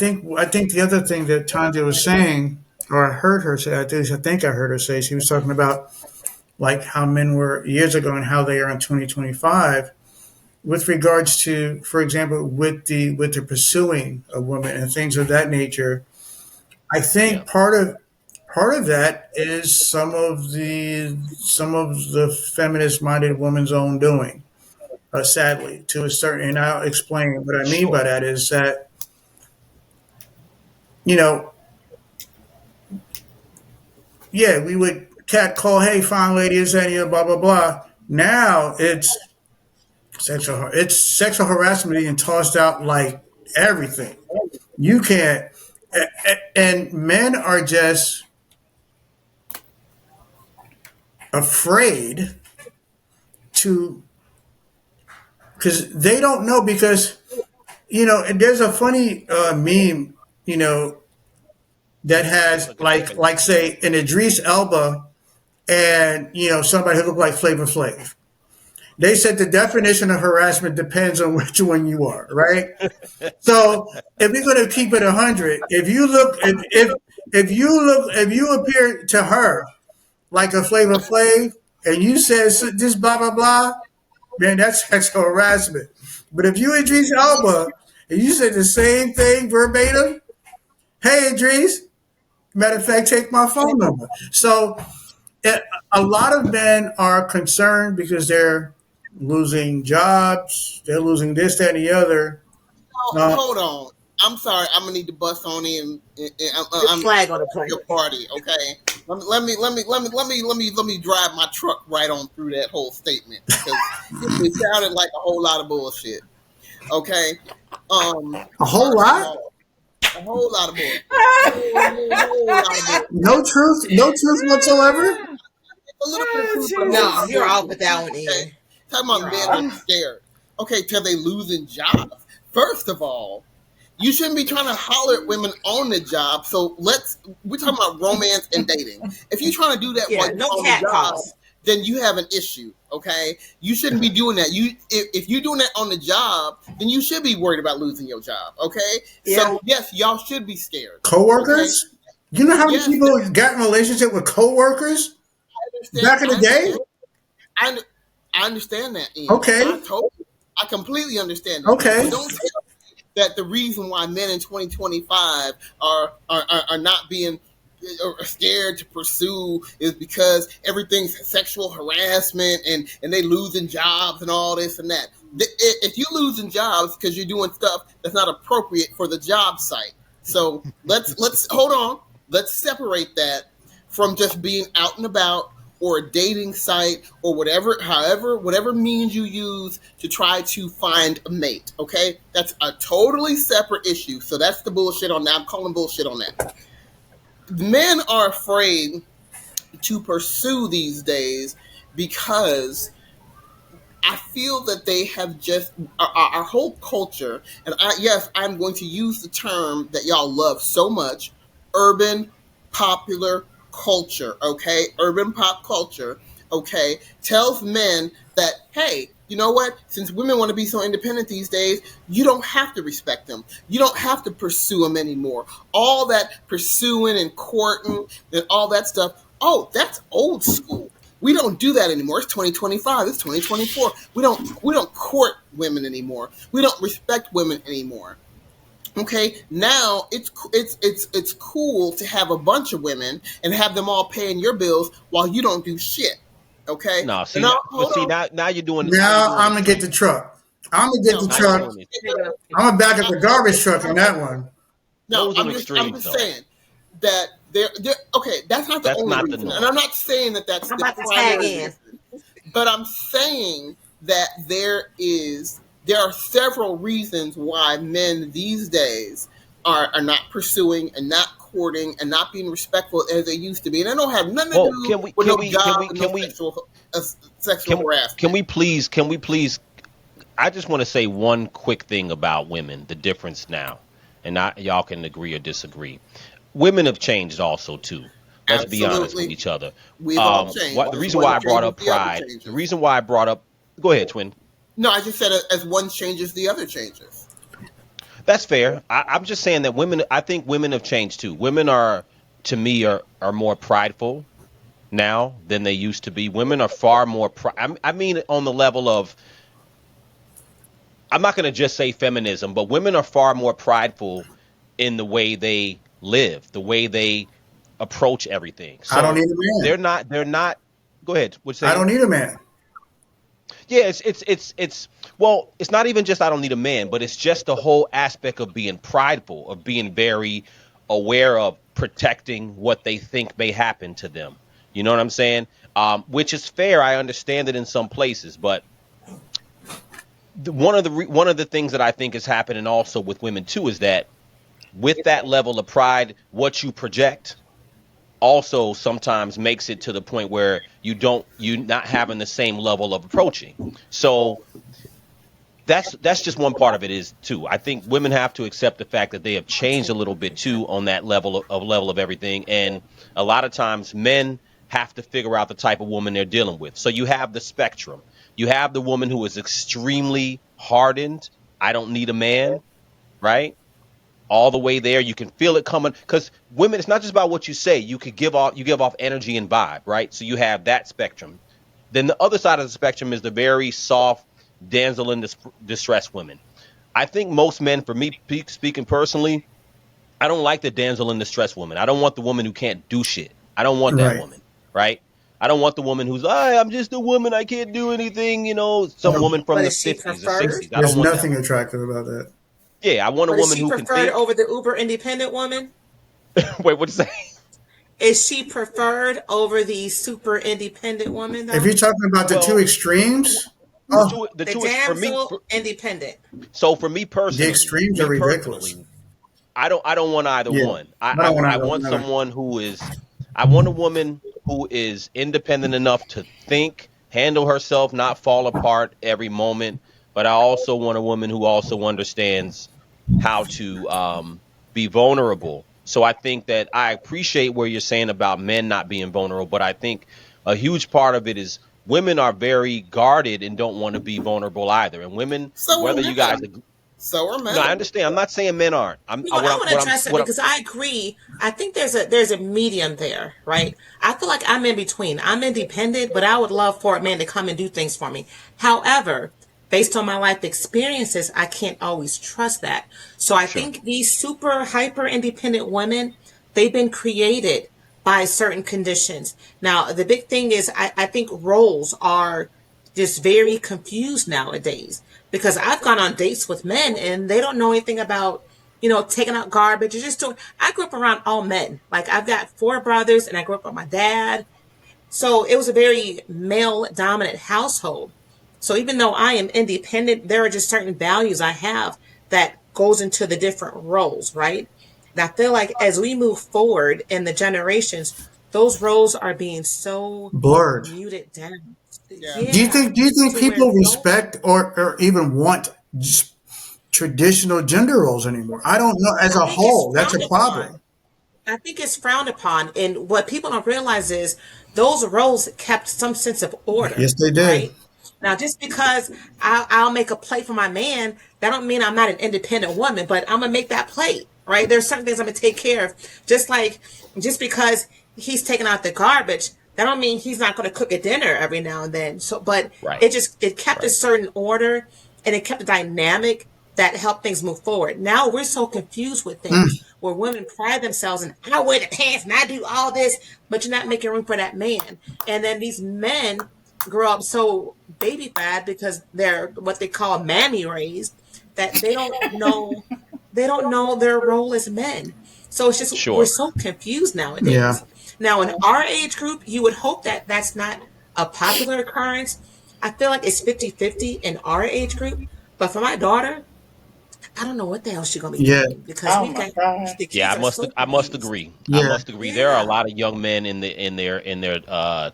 think the other thing that Tanya was saying, or I heard her say, I think I heard her say, she was talking about like how men were years ago and how they are in 2025 with regards to, for example, with the pursuing a woman and things of that nature. I Yeah. think part of that is some of the feminist minded woman's own doing. Sadly, to a certain, and I'll explain what I mean by Sure. that is that you know, yeah, we would cat call, hey, fine lady, is that you, blah blah blah. Now it's sexual harassment being tossed out like everything. You can't, and men are just afraid to, because they don't know, because and there's a funny meme, you know, that Just has like a second. like say an Idris Elba and somebody who looked like Flavor Flav. They said the definition of harassment depends on which one you are, right? So if we're going to keep it 100, if you appear to her like a Flavor Flav and you said this blah blah blah, man, that's sexual harassment. But if you Idris Elba and you said the same thing verbatim, hey Idris, matter of fact, take my phone number. So it, a lot of men are concerned because they're losing jobs, they're losing this, that, and the other. Oh, Uh, hold on. I'm sorry. I'm gonna need to bust on in. This I'm flag on the plane. your party. Okay. Let me drive my truck right on through that whole statement because it sounded like a whole lot of bullshit. Okay. a whole First of lot, all, a whole lot of bullshit. Whole lot of bullshit. no truth whatsoever. A little bit of truth, but a whole No, lot of you're bullshit. off with that one, Okay. Ian. Talking You're about men off. are scared. Okay, till they losing jobs. First of all, you shouldn't be trying to holler at women on the job. So we're talking about romance and dating. If you're trying to do that while Yeah, you're no on the cat job, calls. then you have an issue. Okay, you shouldn't be doing that. If you're doing that on the job, then you should be worried about losing your job. Okay, Yeah. so yes, y'all should be scared. Okay, Coworkers. You know how many yes, people got in a relationship with coworkers understand. back in the I day? understand. I, under- I understand that, Ian. Okay, I completely understand that. okay. But don't tell me that the reason why men in 2025 are not being or scared to pursue is because everything's sexual harassment and they losing jobs and all this and that. If you losing jobs because you're doing stuff that's not appropriate for the job site, so let's hold on. Let's separate that from just being out and about or a dating site or whatever means you use to try to find a mate. Okay, that's a totally separate issue. So that's the bullshit on that. I'm calling bullshit on that. Men are afraid to pursue these days because I feel that they have just our whole culture, and yes, I'm going to use the term that y'all love so much, urban popular culture, okay? Urban pop culture, okay, tells men that, hey, you know what? Since women want to be so independent these days, you don't have to respect them. You don't have to pursue them anymore. All that pursuing and courting and all that stuff, oh, that's old school. We don't do that anymore. It's 2025. It's 2024. We don't court women anymore. We don't respect women anymore. Okay, now it's cool to have a bunch of women and have them all paying your bills while you don't do shit. Okay, No, and see, now but hold see on. now you're Now doing I'm gonna get the extremes. truck. I'm gonna get No, the Now you're truck. doing it. I'm gonna back up the garbage truck on no, that one. no, Those are I'm extremes, just though. saying that they're okay. That's not the That's only not the reason, and I'm norm. not saying that that's I'm the about to tag primary in. reason. But I'm saying that there are several reasons why men these days are not pursuing and not courting and not being respectful as they used to be, and they don't have nothing to Well, do with no jobs and no can we sexual harassment. can we please I just want to say one quick thing about women, the difference now. And y'all can agree or disagree. Women have changed also too. Let's be honest with Absolutely, each other. we've all What changed. the As reason why one I brought changes, up the other pride, the changes. reason why I brought up, go ahead, twin. No, I just said as one changes, the other changes. That's fair. I'm just saying that women. I think women have changed too. Women are, to me, are more prideful now than they used to be. Women are far more. I mean, on the level of, I'm not going to just say feminism, but women are far more prideful in the way they live, the way they approach everything. I don't So need a man. they're not. Go ahead. What you I saying? don't need a man. Yeah, it's well, it's not even just I don't need a man, but it's just the whole aspect of being prideful, of being very aware of protecting what they think may happen to them. You know what I'm saying? Which is fair. I understand it in some places, but one of the things that I think is happening also with women too is that with that level of pride, what you project also sometimes makes it to the point where you not having the same level of approaching. So that's just one part of it is too. I think women have to accept the fact that they have changed a little bit too on that level of everything, and a lot of times men have to figure out the type of woman they're dealing with. So you have the spectrum. You have the woman who is extremely hardened. I don't need a man, right? All the way there. You can feel it coming because women. It's not just about what you say. You give off energy and vibe, right? So you have that spectrum. Then the other side of the spectrum is the very soft damsel in distress women. I think most men, for me speaking personally, I don't like the damsel in distress woman. I don't want the woman who can't do shit. I don't want that Right. woman, right? I don't want the woman who's, I'm just a woman. I can't do anything. Some woman from But the is she 50s or preferred? 60s. I There's don't want that nothing one. attractive about that. Yeah, I want a But is woman she who can preferred think. over the uber independent woman? Wait, what you say? Is she preferred over the super independent woman If though? you're talking about the two Well, extremes, the oh, two, the The two is for me. damsel independent. So for me the personally, extremes are ridiculous. I don't want either Yeah, one. I don't want I either. want Never. someone who is I want a woman who is independent enough to think, handle herself, not fall apart every moment. But I also want a woman who also understands how to be vulnerable. So I think that I appreciate where you're saying about men not being vulnerable, but I think a huge part of it is women are very guarded and don't want to be vulnerable either. And women, So are whether you guys, men. So are no, I men. understand. I'm not saying men aren't. You know, I want to address it because I agree. I think there's a medium there, right? I feel like I'm in between. I'm independent, but I would love for a man to come and do things for me. However, based on my life experiences, I can't always trust that. So I Sure. think these super hyper independent women, they've been created by certain conditions. Now, the big thing is I think roles are just very confused nowadays because I've gone on dates with men and they don't know anything about, taking out garbage or just doing. I grew up around all men. Like I've got four brothers and I grew up with my dad. So it was a very male dominant household. So even though I am independent, there are just certain values I have that goes into the different roles, right? And I feel like as we move forward in the generations, those roles are being so Blurred. muted down. Yeah. Yeah. Do you think To where people no respect or even want just traditional gender roles anymore? I don't know. As I a think it's whole, that's a frowned upon. problem. I think it's frowned upon. And what people don't realize is those roles kept some sense of order, Yes, they did. right? Now, just because I'll make a plate for my man, that don't mean I'm not an independent woman, but I'm gonna make that plate, right? There's certain things I'm gonna take care of. Just because he's taking out the garbage, that don't mean he's not gonna cook a dinner every now and then. So, but Right. it kept a Right. certain order and it kept a dynamic that helped things move forward. Now we're so confused with things Mm. where women pride themselves in I wear the pants and I do all this, but you're not making room for that man. And then these men grow up so baby fat because they're what they call mammy raised that they don't know their role as men. So it's just we're Sure. so confused Yeah. nowadays. Now in our age group, you would hope that that's not a popular occurrence. I feel like it's 50-50 in our age group. But for my daughter, I don't know what the hell she's gonna be Yeah. doing because Oh we've my got god. the Yeah, kids are so I must confused. agree. I Yeah. must agree. There are a Yeah. lot of young men in their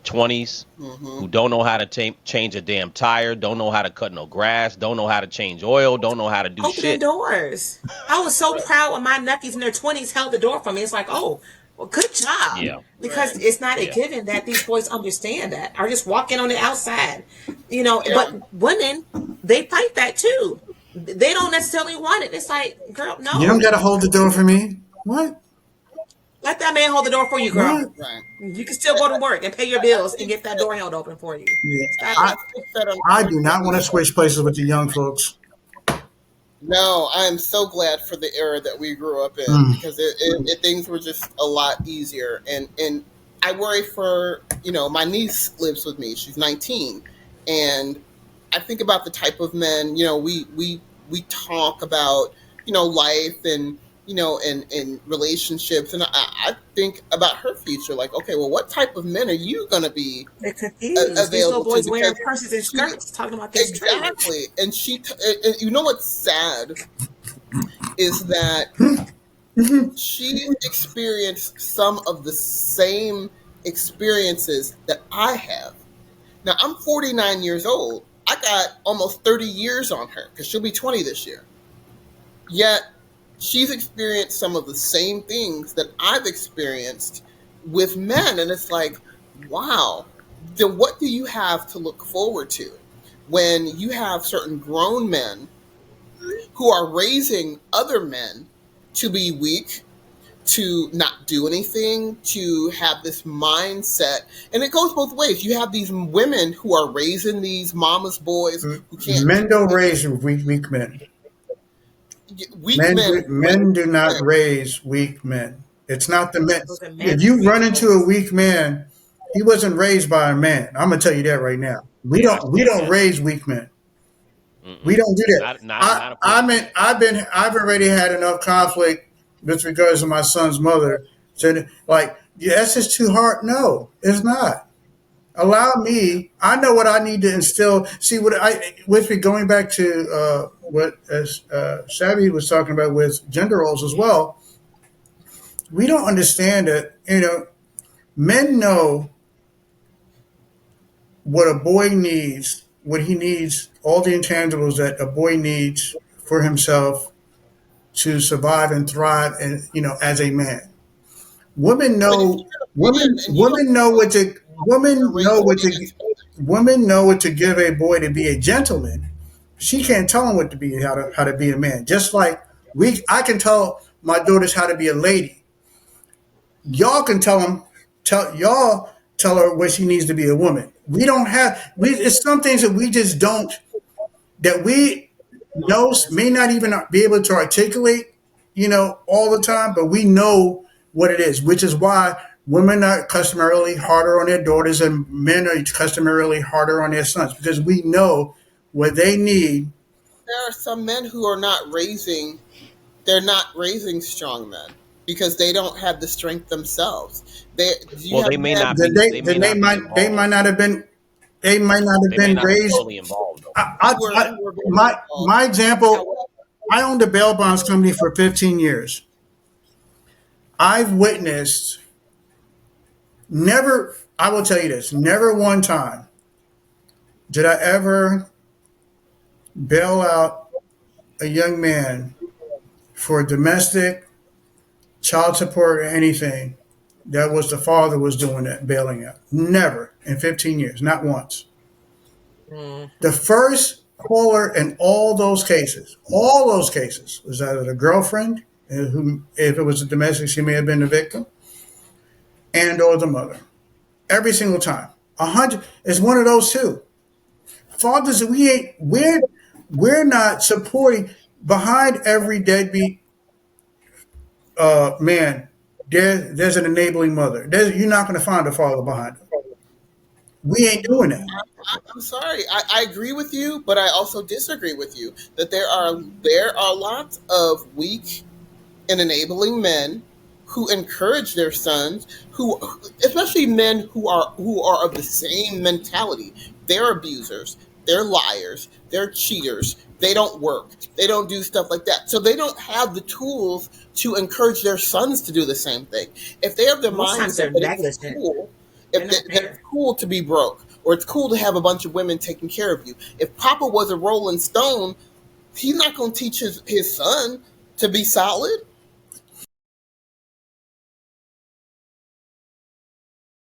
20s Mm-hmm. who don't know how to change a damn tire, don't know how to cut no grass, don't know how to change oil, don't know how to do Opening shit. doors. I was so proud when my nephews in their 20s held the door for me. It's like, oh, well, good job. Yeah. Because Right. it's not a Yeah. given that these boys understand that or just walk in on the outside. Yeah. But women, they fight that too. They don't necessarily want it. It's like, girl, You don't no. got to hold the door for me. What? Let that man hold the door for you, girl. What? Right. You can still go to work and pay your I bills and think get that that, door held open for you. Yeah. Stop I it. I think that I do not want unfortunately, to switch places with the young folks. no, I am so glad for the era that we grew up in Mm. because things were just a lot easier. And I worry for, my niece lives with me. She's 19. And I think about the type of men, we talk about, life and, and relationships. And I think about her future. Like, okay, well, what type of men are you going to be They're confused. These little available to? boys wearing Because purses and she, skirts talking about this tree. exactly. And and you know what's sad is that she experienced some of the same experiences that I have. Now, I'm 49 years old. I got almost 30 years on her because she'll be 20 this year. Yet, she's experienced some of the same things that I've experienced with men. And it's like, wow, then what do you have to look forward to when you have certain grown men who are raising other men to be weak, to not do anything, to have this mindset. And it goes both ways. You have these women who are raising these mama's boys who can't Men don't do raise weak men. anything. Weak men raise Men do not men. raise weak men. It's not the men. Those are men If with you weak run into a voice. weak man, he wasn't raised by a man. I'm gonna tell you that right now. Yeah, We don't yeah. raise weak men. We Mm-mm. don't do that. Not approved. I've already had enough conflict with regards to my son's mother. So like, yeah, that's just too hard. No, it's not. Allow me. I know what I need to instill. See what I with me going back to what as Savvy was talking about with gender roles as well. We don't understand that men know what a boy needs, what he needs, all the intangibles that a boy needs for himself to survive and thrive, and as a man. Women But if you're know. a man and you don't Women know know what to. how to raise a man, Women know what to give a boy to be a gentleman. She can't tell him what to be, how to be a man. Just like I can tell my daughters how to be a lady. Y'all can tell her what she needs to be a woman. We don't have. It's some things that we just don't, that we know, may not even be able to articulate, all the time, but we know what it is, which is why women are customarily harder on their daughters and men are customarily harder on their sons, because we know what they need. there are some men who are not raising. They're not raising strong men because they don't have the strength themselves. You Well, have men they may not be They might involved. not have been they might not have They may been not be raised. fully involved though. who are very involved. My example, However, I owned a bail bonds company for 15 years. I've witnessed, never, I will tell you this, never one time did I ever bail out a young man for domestic, child support, or anything that was the father was doing that, bailing out. Never in 15 years, not once. The Mm-hmm. first caller in all those cases, was either the girlfriend, who, if it was a domestic, she may have been the victim, and or the mother. Every single time. 100 is one of those two. Fathers, we're not supporting behind every deadbeat man. There's an enabling mother. You're not going to find a father behind him. We ain't doing that. I'm sorry. I agree with you, but I also disagree with you that there are lots of weak and enabling men who encourage their sons, who especially men who are of the same mentality. They're abusers, they're liars, they're cheaters. They don't work. They don't do stuff like that. So they don't have the tools to encourage their sons to do the same thing. If they have the Most times mindset they're that it's negligent. cool, They're not that it's there. cool to be broke, or it's cool to have a bunch of women taking care of you. If Papa was a Rolling Stone, he's not going to teach his son to be solid.